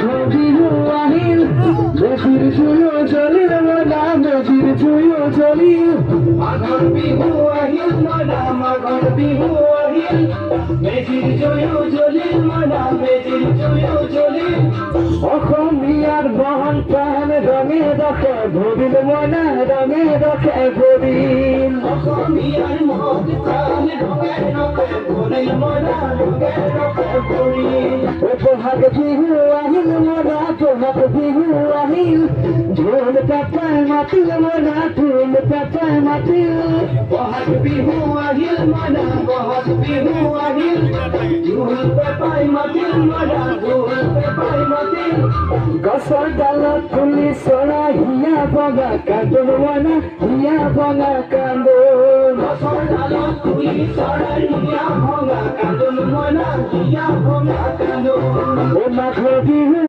বিহু আহিল মেজিৰ জুয়ো জ্বলিল মনা মেজিৰ জুয়ো জ্বলিল মাঘৰ বিহু আহিল মনা মাঘৰ বিহু আহিল মেজিৰ জুয়ো জ্বলিল মনা মেজিৰ জুয়ো জ্বলিল অসমীয়াৰ মহান প্ৰাণ ৰঙে ৰখে ভৰিল মনা ৰঙে ৰখে ভৰিল অসমীয়াৰ মন প্ৰাণ ৰঙে ৰঙে ভৰিল মনা ৰঙে ৰঙে ভৰিল বহাগ বিহু আহিল মনা বহাগ বিহু আহিল ঢোল পেঁপাই মাতিল মনা ঢোল পেঁপাই মাতিল বহাগ বিহু আহিল মনা বহাগ বিহু আহিল ঢোল পেঁপাই মাতিল মনা ঢোল পেঁপাই মাতিল গছৰ ডালত তুলি চৰা হিয়া বগা কান্দোন মনা হিয়া বগা কান্দোন গছৰ ডালত তুলি চৰাই হিয়া ভঙা কান্দোন মনা হিয়া ভঙা কান্দোন মাঘৰ বিহু